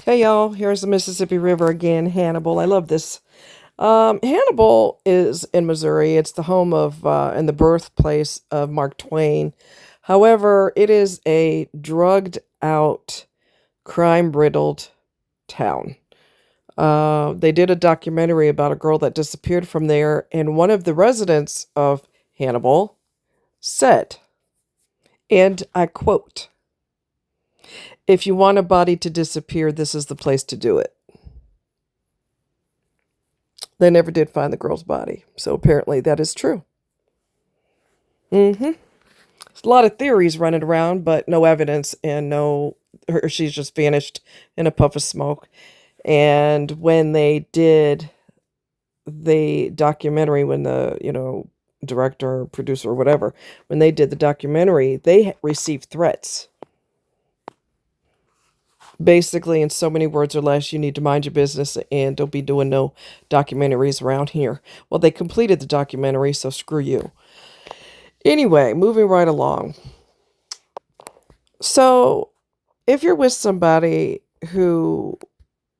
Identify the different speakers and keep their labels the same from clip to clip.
Speaker 1: Hey y'all, here's the Mississippi River again, Hannibal. I love this. Hannibal is in Missouri. It's the home of and the birthplace of Mark Twain. However, it is a drugged out, crime riddled town. They did a documentary about a girl that disappeared from there, and one of the residents of Hannibal said, and I quote, "If you want a body to disappear, this is the place to do it." They never did find the girl's body. So apparently that is true. There's a lot of theories running around, but no evidence and she's just vanished in a puff of smoke. And when they did the documentary, when the director or producer or whatever, when they did the documentary, they received threats. Basically, in so many words or less, you need to mind your business and don't be doing no documentaries around here. Well, they completed the documentary, so screw you. Anyway, moving right along. So, if you're with somebody who,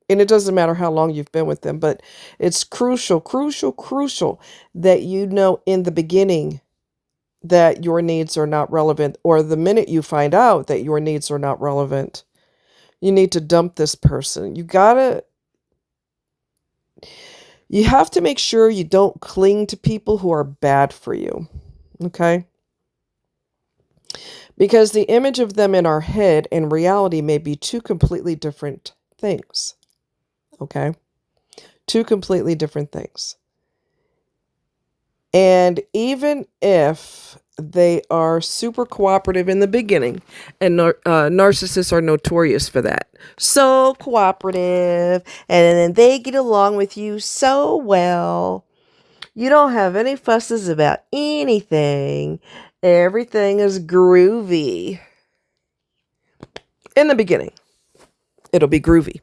Speaker 1: and it doesn't matter how long you've been with them, but it's crucial that you know in the beginning that your needs are not relevant, or the minute you find out that your needs are not relevant, you need to dump this person. You have to make sure you don't cling to people who are bad for you. Okay? Because the image of them in our head and reality may be two completely different things. Okay? Two completely different things. And even if they are super cooperative in the beginning, and narcissists are notorious for that. So cooperative, and then they get along with you so well. You don't have any fusses about anything. Everything is groovy. In the beginning, it'll be groovy.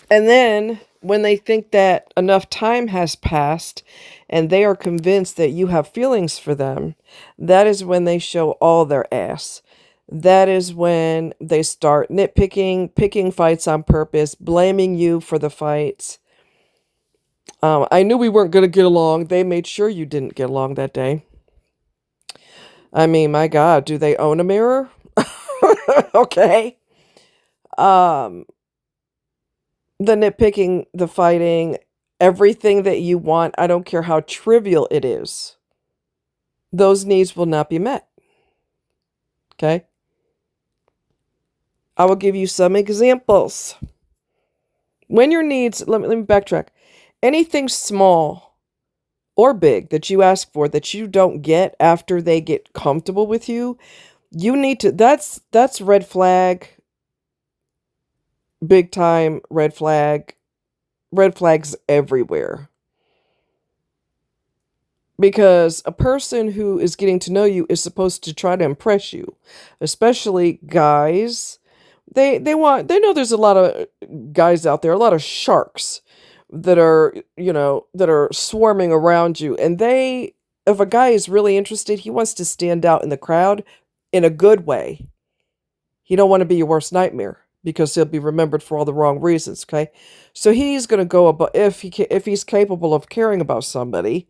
Speaker 1: And then when they think that enough time has passed and they are convinced that you have feelings for them, that is when they show all their ass. That is when they start nitpicking, picking fights on purpose, blaming you for the fights. I knew we weren't going to get along. They made sure you didn't get along that day. I mean, my God, do they own a mirror? Okay. The nitpicking, the fighting, everything that you want, I don't care how trivial it is, those needs will not be met. Okay? I will give you some examples. When your needs, let me backtrack. Anything small or big that you ask for that you don't get after they get comfortable with you, you need to, that's red flag, big time red flag, red flags everywhere. Because a person who is getting to know you is supposed to try to impress you, especially guys. They know there's a lot of guys out there, a lot of sharks that are swarming around you, and if a guy is really interested, he wants to stand out in the crowd in a good way. He don't want to be your worst nightmare because he'll be remembered for all the wrong reasons, okay? So he's going to go above if he's capable of caring about somebody,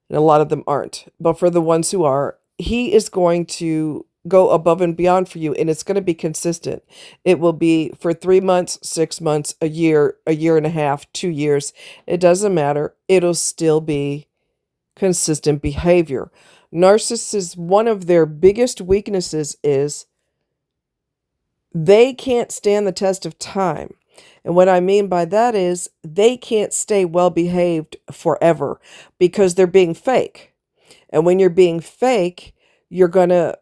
Speaker 1: and a lot of them aren't. But for the ones who are, he is going to go above and beyond for you, and it's going to be consistent. It will be for 3 months, 6 months, a year and a half, 2 years. It doesn't matter. It'll still be consistent behavior. Narcissists, one of their biggest weaknesses is they can't stand the test of time. And what I mean by that is they can't stay well behaved forever because they're being fake. And when you're being fake, you're going to,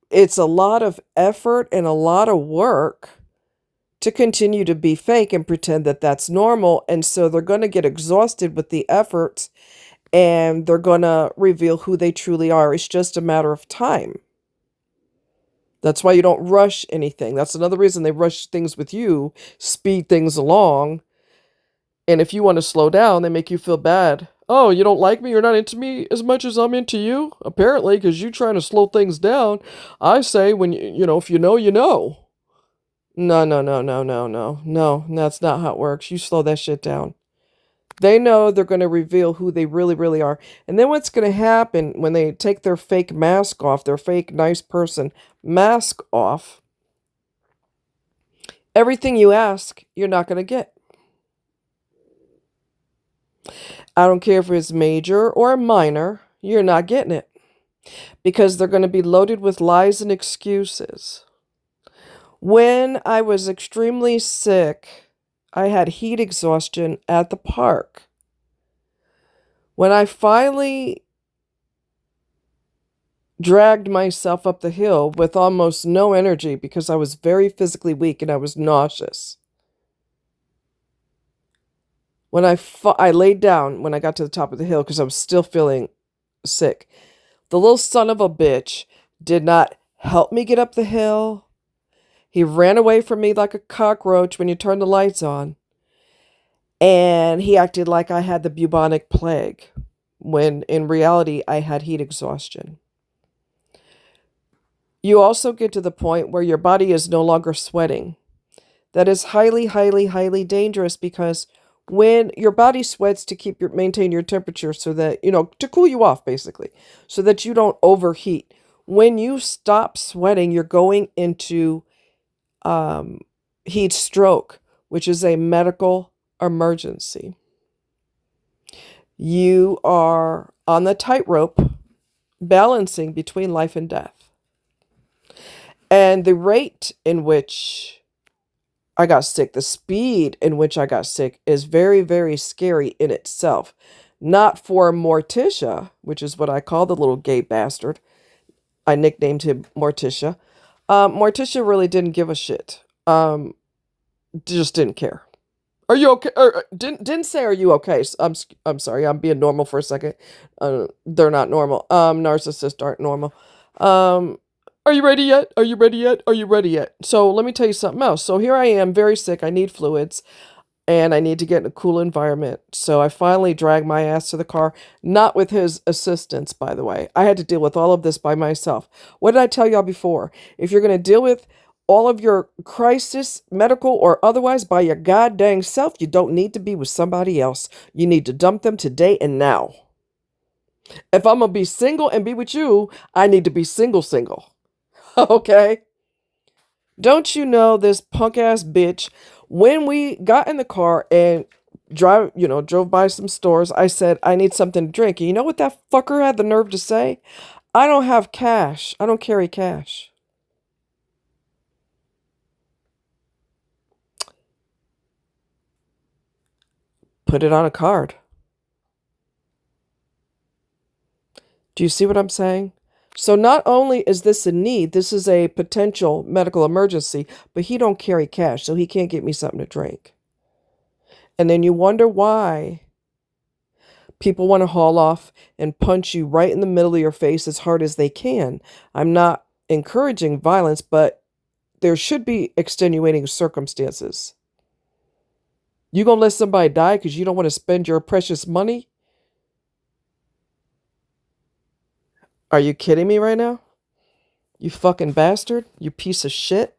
Speaker 1: it's a lot of effort and a lot of work to continue to be fake and pretend that that's normal. And so they're going to get exhausted with the efforts and they're going to reveal who they truly are. It's just a matter of time. That's why you don't rush anything. That's another reason they rush things with you, speed things along. And if you want to slow down, they make you feel bad. Oh, you don't like me? You're not into me as much as I'm into you? Apparently, because you're trying to slow things down. I say when you know, if you know, you know. No, no, no, no, no, no. No, that's not how it works. You slow that shit down. They know they're going to reveal who they really, really are. And then what's going to happen when they take their fake mask off, their fake nice person mask off, everything you ask, you're not going to get. I don't care if it's major or minor, you're not getting it. Because they're going to be loaded with lies and excuses. When I was extremely sick, I had heat exhaustion at the park. When I finally dragged myself up the hill with almost no energy because I was very physically weak and I was nauseous. When I laid down when I got to the top of the hill because I was still feeling sick. The little son of a bitch did not help me get up the hill. He ran away from me like a cockroach when you turn the lights on. And he acted like I had the bubonic plague, when in reality I had heat exhaustion. You also get to the point where your body is no longer sweating. That is highly, highly, highly dangerous because when your body sweats to maintain your temperature so that, to cool you off basically, so that you don't overheat. When you stop sweating, you're going into heat stroke, which is a medical emergency. You are on the tightrope balancing between life and death. And the rate in which I got sick, the speed in which I got sick is very, very scary in itself. Not for Morticia, which is what I call the little gay bastard. I nicknamed him Morticia. Morticia really didn't give a shit. Just didn't care. Are you okay? Didn't say, are you okay? I'm sorry. I'm being normal for a second. They're not normal. Narcissists aren't normal. Are you ready yet? Are you ready yet? Are you ready yet? So let me tell you something else. So here I am, very sick. I need fluids and I need to get in a cool environment. So I finally dragged my ass to the car, not with his assistance, by the way. I had to deal with all of this by myself. What did I tell y'all before? If you're going to deal with all of your crisis, medical or otherwise, by your goddamn self, you don't need to be with somebody else. You need to dump them today and now. If I'm going to be single and be with you, I need to be single. Okay? Don't you know this punk ass bitch, when we got in the car and drove by some stores, I said, I need something to drink. And you know what that fucker had the nerve to say? I don't have cash. I don't carry cash. Put it on a card. Do you see what I'm saying? So not only is this a need, this is a potential medical emergency, but he don't carry cash, so he can't get me something to drink. And then you wonder why people want to haul off and punch you right in the middle of your face as hard as they can. I'm not encouraging violence, but there should be extenuating circumstances. You gonna let somebody die because you don't want to spend your precious money? Are you kidding me right now? You fucking bastard. You piece of shit.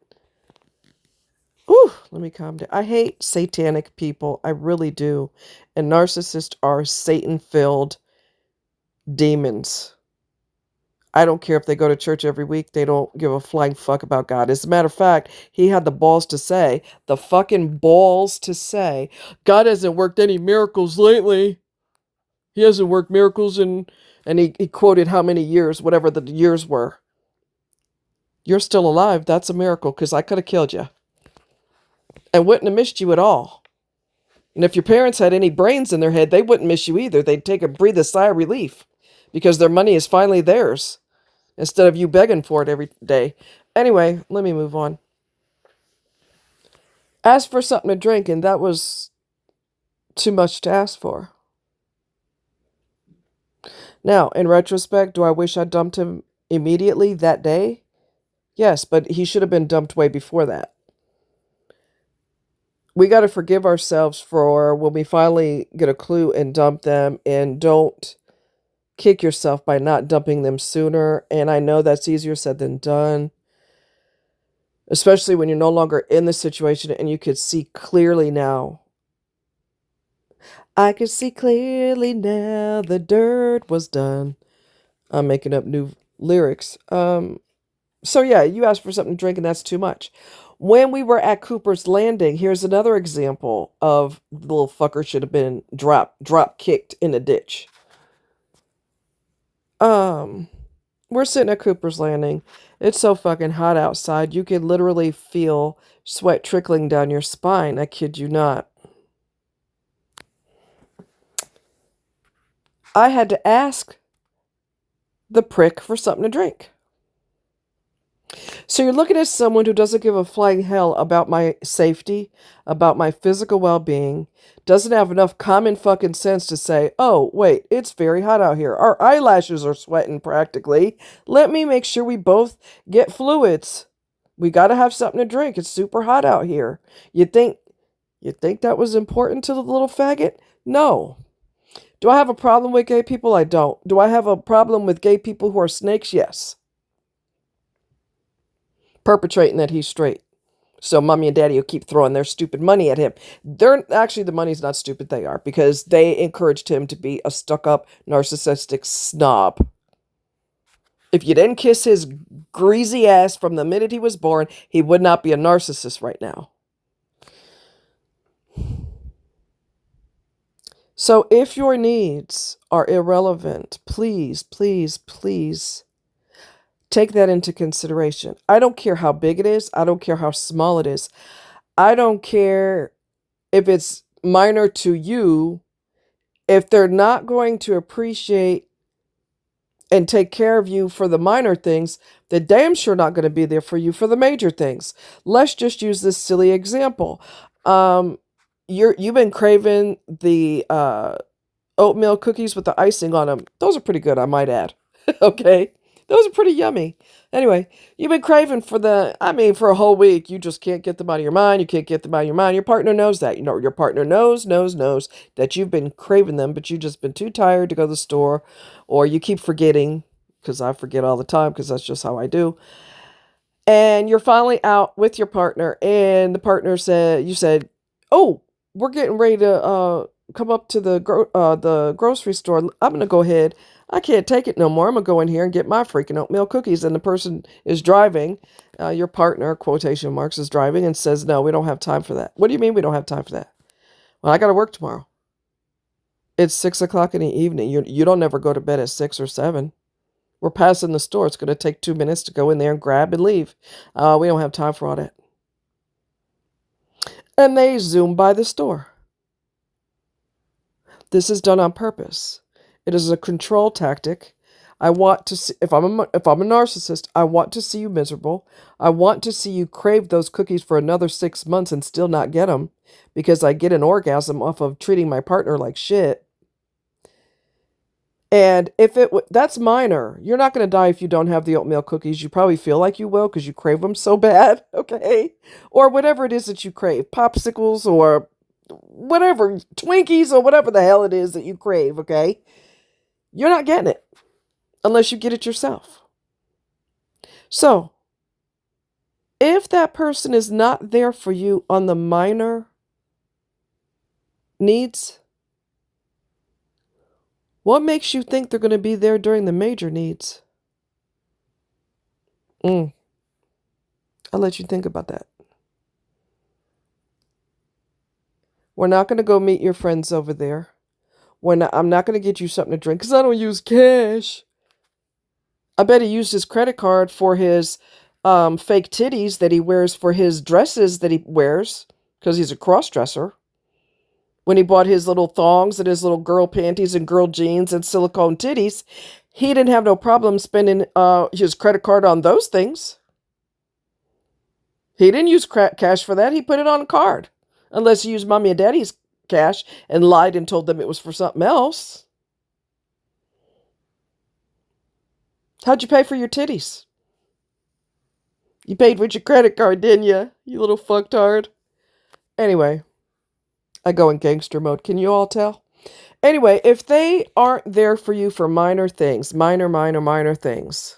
Speaker 1: Ooh, let me calm down. I hate satanic people. I really do. And narcissists are Satan-filled demons. I don't care if they go to church every week. They don't give a flying fuck about God. As a matter of fact, he had the balls to say, God hasn't worked any miracles lately. He hasn't worked miracles and he quoted how many years, whatever the years were. You're still alive. That's a miracle because I could have killed you. And wouldn't have missed you at all. And if your parents had any brains in their head, they wouldn't miss you either. They'd breathe a sigh of relief because their money is finally theirs instead of you begging for it every day. Anyway, let me move on. Asked for something to drink, and that was too much to ask for. Now, in retrospect, do I wish I dumped him immediately that day? Yes, but he should have been dumped way before that. We got to forgive ourselves for when we finally get a clue and dump them, and don't kick yourself by not dumping them sooner. And I know that's easier said than done, especially when you're no longer in the situation and you could see clearly now. I could see clearly now the dirt was done. I'm making up new lyrics. So yeah, you asked for something to drink and that's too much. When we were at Cooper's Landing, here's another example of the little fucker should have been drop kicked in a ditch. We're sitting at Cooper's Landing. It's so fucking hot outside. You can literally feel sweat trickling down your spine. I kid you not. I had to ask the prick for something to drink. So you're looking at someone who doesn't give a flying hell about my safety, about my physical well-being, doesn't have enough common fucking sense to say, oh, wait, it's very hot out here. Our eyelashes are sweating practically. Let me make sure we both get fluids. We got to have something to drink. It's super hot out here. You think that was important to the little faggot? No. Do I have a problem with gay people? I don't. Do I have a problem with gay people who are snakes? Yes. Perpetrating that he's straight. So mommy and daddy will keep throwing their stupid money at him. They're actually, the money's not stupid, they are, because they encouraged him to be a stuck-up, narcissistic snob. If you didn't kiss his greasy ass from the minute he was born, he would not be a narcissist right now. So if your needs are irrelevant, please, please, please take that into consideration. I don't care how big it is. I don't care how small it is. I don't care if it's minor to you. If they're not going to appreciate and take care of you for the minor things, they're damn sure not going to be there for you for the major things. Let's just use this silly example. You've been craving the oatmeal cookies with the icing on them. Those are pretty good, I might add. Okay? Those are pretty yummy. Anyway, you've been craving for for a whole week. You just can't get them out of your mind. You can't get them out of your mind. Your partner knows that. You know, your partner knows that you've been craving them, but you've just been too tired to go to the store, or you keep forgetting, because I forget all the time, because that's just how I do. And you're finally out with your partner, and the partner you said, oh, we're getting ready to come up to the grocery store. I'm going to go ahead. I can't take it no more. I'm going to go in here and get my freaking oatmeal cookies. And the person is driving, your partner, quotation marks, is driving and says, no, we don't have time for that. What do you mean we don't have time for that? Well, I got to work tomorrow. It's 6 o'clock in the evening. You don't ever go to bed at 6 or 7. We're passing the store. It's going to take 2 minutes to go in there and grab and leave. We don't have time for all that. And they zoom by the store. This is done on purpose. It is a control tactic. I want to see, if I'm a narcissist, I want to see you miserable. I want to see you crave those cookies for another 6 months and still not get them, because I get an orgasm off of treating my partner like shit. And if that's minor. You're not going to die if you don't have the oatmeal cookies. You probably feel like you will because you crave them so bad, okay? Or whatever it is that you crave, popsicles or whatever, Twinkies or whatever the hell it is that you crave, okay? You're not getting it unless you get it yourself. So, if that person is not there for you on the minor needs, what makes you think they're going to be there during the major needs? I'll let you think about that. We're not going to go meet your friends over there. I'm not going to get you something to drink because I don't use cash. I bet he used his credit card for his fake titties that he wears for his dresses that he wears, because he's a cross-dresser. When he bought his little thongs and his little girl panties and girl jeans and silicone titties, he didn't have no problem spending his credit card on those things. He didn't use cash for that. He put it on a card. Unless he used mommy and daddy's cash and lied and told them it was for something else. How'd you pay for your titties? You paid with your credit card, didn't you? You little fucktard. Anyway, I go in gangster mode. Can you all tell? Anyway, if they aren't there for you for minor things, minor things.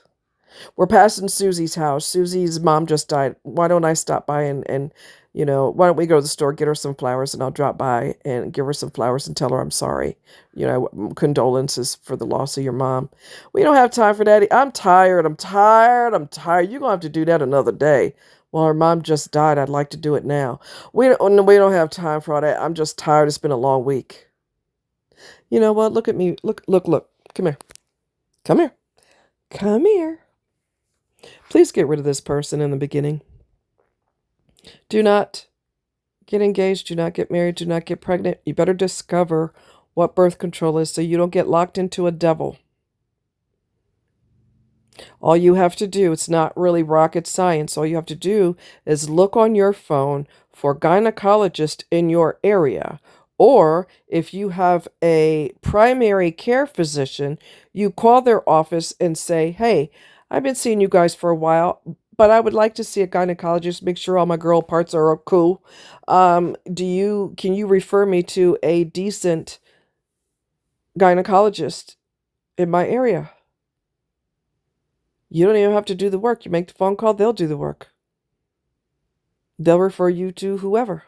Speaker 1: We're passing Susie's house. Susie's mom just died. Why don't I stop by and why don't we go to the store, get her some flowers, and I'll drop by and give her some flowers and tell her I'm sorry. Condolences for the loss of your mom. We don't have time for that. I'm tired. You're going to have to do that another day. Well, her mom just died. I'd like to do it now. We don't have time for all that. I'm just tired. It's been a long week. You know what? Look at me. Look. Come here. Come here. Come here. Please get rid of this person in the beginning. Do not get engaged. Do not get married. Do not get pregnant. You better discover what birth control is so you don't get locked into a devil. All you have to do, it's not really rocket science. All you have to do is look on your phone for gynecologist in your area. Or if you have a primary care physician, you call their office and say, hey, I've been seeing you guys for a while, but I would like to see a gynecologist, make sure all my girl parts are cool. Can you refer me to a decent gynecologist in my area? You don't even have to do the work. You make the phone call, they'll do the work. They'll refer you to whoever,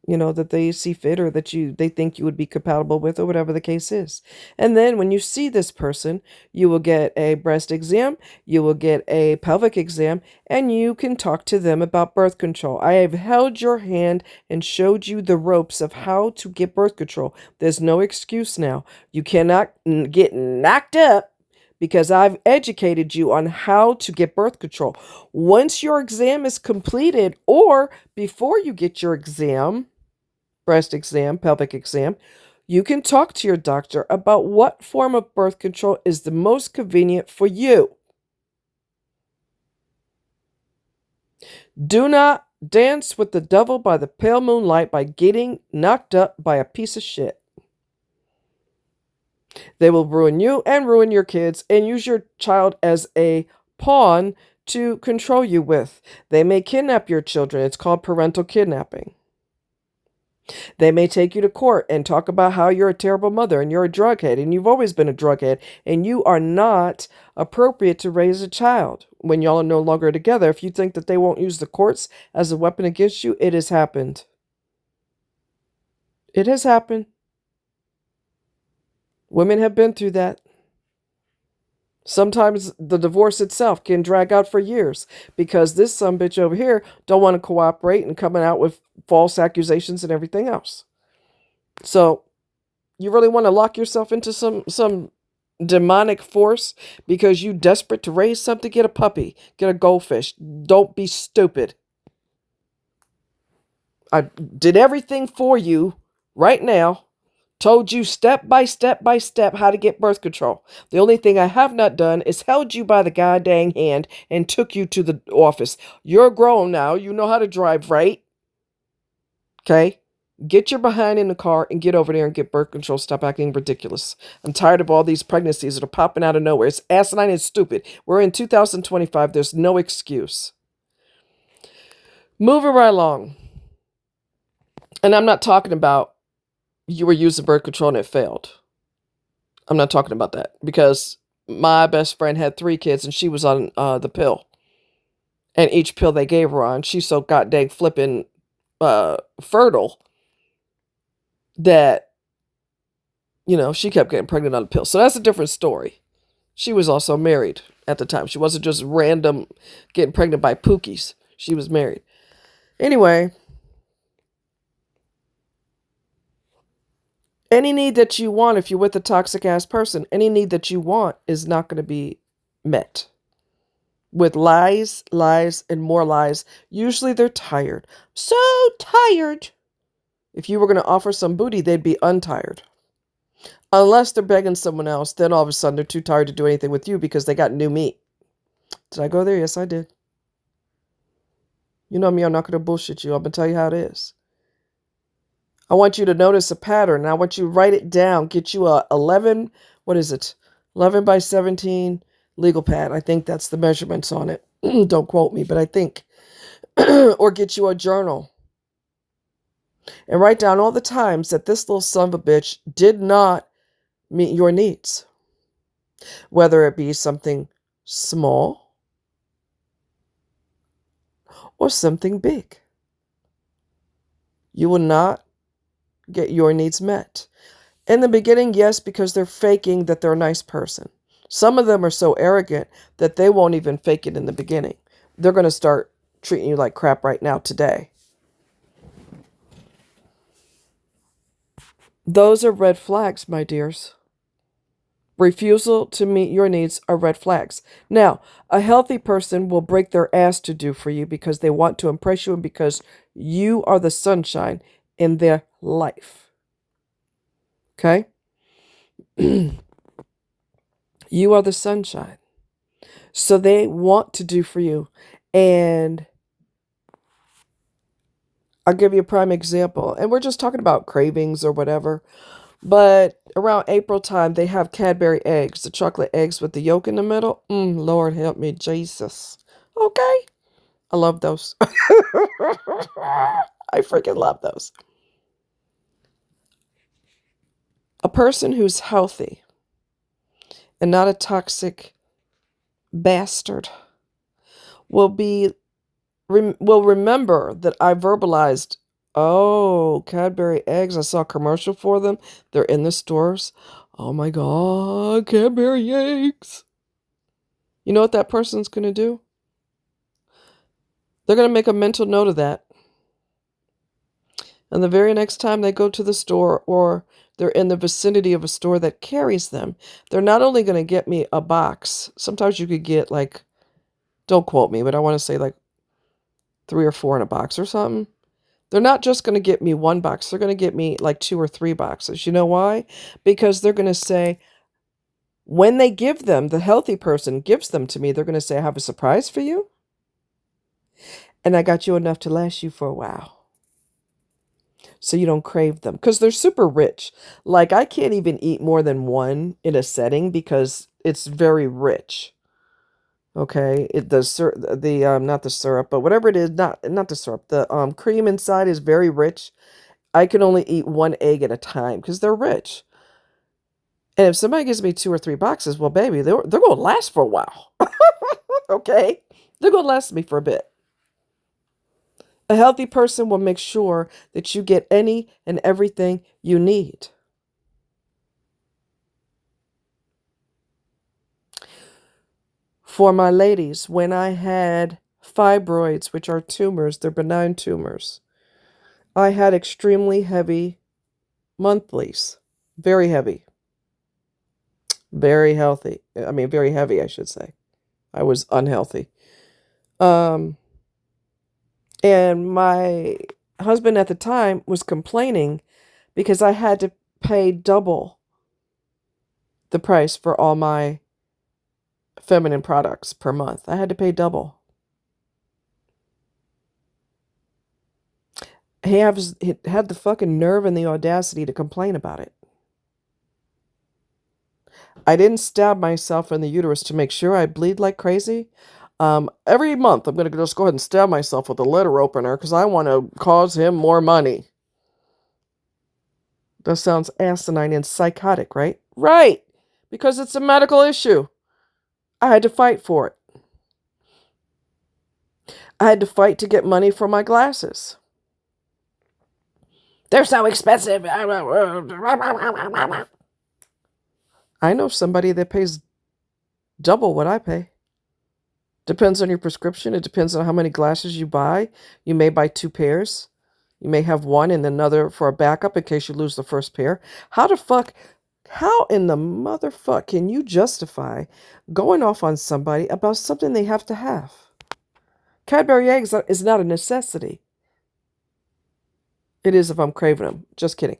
Speaker 1: that they see fit or that they think you would be compatible with or whatever the case is. And then when you see this person, you will get a breast exam, you will get a pelvic exam, and you can talk to them about birth control. I have held your hand and showed you the ropes of how to get birth control. There's no excuse now. You cannot get knocked up because I've educated you on how to get birth control. Once your exam is completed or before you get your exam, breast exam, pelvic exam, you can talk to your doctor about what form of birth control is the most convenient for you. Do not dance with the devil by the pale moonlight by getting knocked up by a piece of shit. They will ruin you and ruin your kids and use your child as a pawn to control you with. They may kidnap your children. It's called parental kidnapping. They may take you to court and talk about how you're a terrible mother and you're a drughead and you've always been a drughead and you are not appropriate to raise a child when y'all are no longer together. If you think that they won't use the courts as a weapon against you, it has happened. It has happened. Women have been through that. Sometimes the divorce itself can drag out for years because this sumbitch over here don't want to cooperate and coming out with false accusations and everything else. So you really want to lock yourself into some demonic force because you desperate to raise something? Get a puppy, get a goldfish. Don't be stupid. I did everything for you right now. Told you step by step how to get birth control. The only thing I have not done is held you by the goddamn hand and took you to the office. You're grown now. You know how to drive, right? Okay? Get your behind in the car and get over there and get birth control. Stop acting ridiculous. I'm tired of all these pregnancies that are popping out of nowhere. It's asinine and stupid. We're in 2025. There's no excuse. Moving right along. And I'm not talking about you were using birth control and it failed. I'm not talking about that because my best friend had 3 kids and she was on the pill. And each pill they gave her on, she's so goddamn flipping fertile that, she kept getting pregnant on the pill. So that's a different story. She was also married at the time. She wasn't just random getting pregnant by pookies. She was married. Anyway, any need that you want, if you're with a toxic ass person, any need that you want is not going to be met. With lies, and more lies. Usually they're tired. So tired. If you were going to offer some booty, they'd be untired. Unless they're begging someone else, then all of a sudden they're too tired to do anything with you because they got new meat. Did I go there? Yes, I did. You know me, I'm not going to bullshit you. I'm going to tell you how it is. I want you to notice a pattern. I want you to write it down. Get you a 11 by 17 legal pad. I think that's the measurements on it. Don't quote me, but I think. Or get you a journal. And write down all the times that this little son of a bitch did not meet your needs, whether it be something small or something big. You will not get your needs met. In the beginning, yes, because they're faking that they're a nice person. Some of them are so arrogant that they won't even fake it in the beginning. They're going to start treating you like crap right now today. Those are red flags, my dears. Refusal to meet your needs are red flags. Now, a healthy person will break their ass to do for you because they want to impress you and because you are the sunshine in their life. Okay? You are the sunshine. So they want to do for you. And I'll give you a prime example. And we're just talking about cravings or whatever. But around April time, they have Cadbury eggs, the chocolate eggs with the yolk in the middle. Lord help me, Jesus. Okay. I love those. I freaking love those. A person who's healthy and not a toxic bastard will remember that I verbalized, oh, Cadbury eggs. I saw a commercial for them. They're in the stores. Oh my God, Cadbury eggs. You know what that person's going to do? They're going to make a mental note of that. And the very next time they go to the store or they're in the vicinity of a store that carries them, they're not only going to get me a box. Sometimes you could get like, don't quote me, but I want to say like 3 or 4 in a box or something. They're not just going to get me 1 box. They're going to get me like 2 or 3 boxes. You know why? Because they're going to say, when they give them, the healthy person gives them to me, they're going to say, I have a surprise for you. And I got you enough to last you for a while. So you don't crave them. Because they're super rich. Like I can't even eat more than 1 in a setting because it's very rich. Okay, not the syrup, but whatever it is, not the syrup. The cream inside is very rich. I can only eat 1 egg at a time because they're rich. And if somebody gives me 2 or 3 boxes, well, baby, they're going to last for a while. Okay, they're going to last me for a bit. A healthy person will make sure that you get any and everything you need. For my ladies, when I had fibroids, which are tumors, they're benign tumors, I had extremely heavy monthlies. Very heavy. Very healthy. I mean, very heavy, I should say. I was unhealthy. And my husband at the time was complaining because I had to pay double the price for all my feminine products per month. I had to pay double. He had the fucking nerve and the audacity to complain about it. I didn't stab myself in the uterus to make sure I bleed like crazy. Every month, I'm going to just go ahead and stab myself with a letter opener because I want to cause him more money. That sounds asinine and psychotic, right? Right, because it's a medical issue. I had to fight for it. I had to fight to get money for my glasses. They're so expensive. I know somebody that pays double what I pay. Depends on your prescription. It depends on how many glasses you buy. You may buy 2 pairs. You may have 1 and another for a backup in case you lose the first pair. How in the motherfuck can you justify going off on somebody about something they have to have? Cadbury eggs is not a necessity. It is if I'm craving them. Just kidding.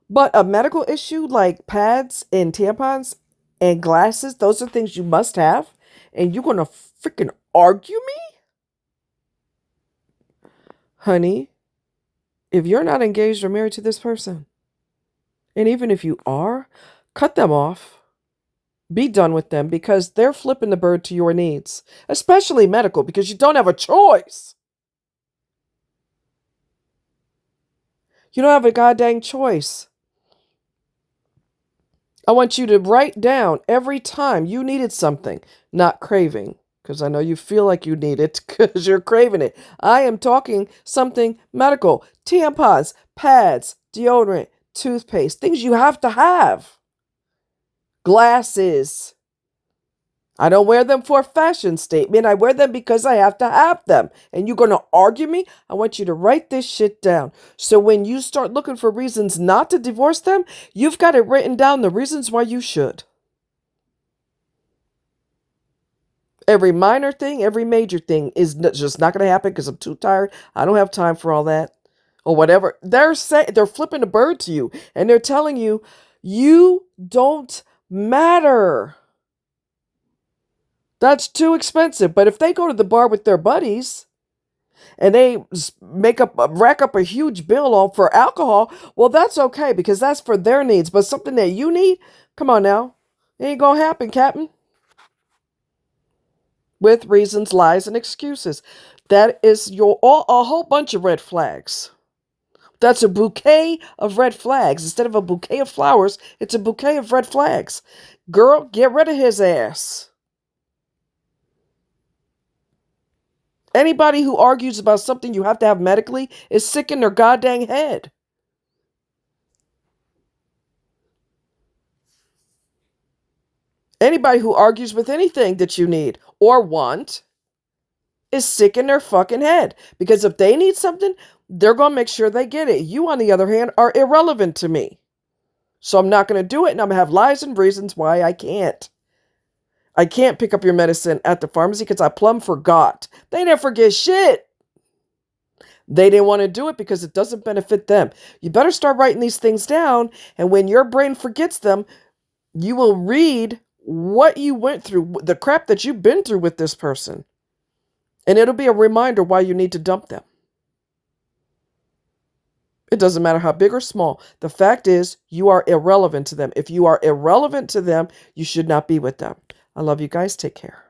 Speaker 1: But a medical issue like pads and tampons and glasses, those are things you must have. And you're going to freaking argue me? Honey, if you're not engaged or married to this person, and even if you are, cut them off. Be done with them because they're flipping the bird to your needs, especially medical, because you don't have a choice. You don't have a goddamn choice. I want you to write down every time you needed something, not craving, because I know you feel like you need it because you're craving it. I am talking something medical: tampons, pads, deodorant, toothpaste, things you have to have. Glasses. I don't wear them for a fashion statement. I wear them because I have to have them. And you're going to argue me? I want you to write this shit down. So when you start looking for reasons not to divorce them, you've got it written down, the reasons why you should. Every minor thing, every major thing is just not going to happen because I'm too tired. I don't have time for all that. Or whatever. They're flipping the bird to you. And they're telling you, you don't matter. That's too expensive. But if they go to the bar with their buddies and they rack up a huge bill for alcohol, well, that's okay because that's for their needs. But something that you need, come on now, it ain't gonna happen, Captain. With reasons, lies, and excuses. That is a whole bunch of red flags. That's a bouquet of red flags. Instead of a bouquet of flowers, it's a bouquet of red flags. Girl, get rid of his ass. Anybody who argues about something you have to have medically is sick in their goddamn head. Anybody who argues with anything that you need or want is sick in their fucking head. Because if they need something, they're going to make sure they get it. You, on the other hand, are irrelevant to me. So I'm not going to do it, and I'm going to have lies and reasons why I can't. I can't pick up your medicine at the pharmacy because I plumb forgot. They didn't forget shit. They didn't want to do it because it doesn't benefit them. You better start writing these things down, and when your brain forgets them, you will read what you went through, the crap that you've been through with this person. And it'll be a reminder why you need to dump them. It doesn't matter how big or small. The fact is, you are irrelevant to them. If you are irrelevant to them, you should not be with them. I love you guys. Take care.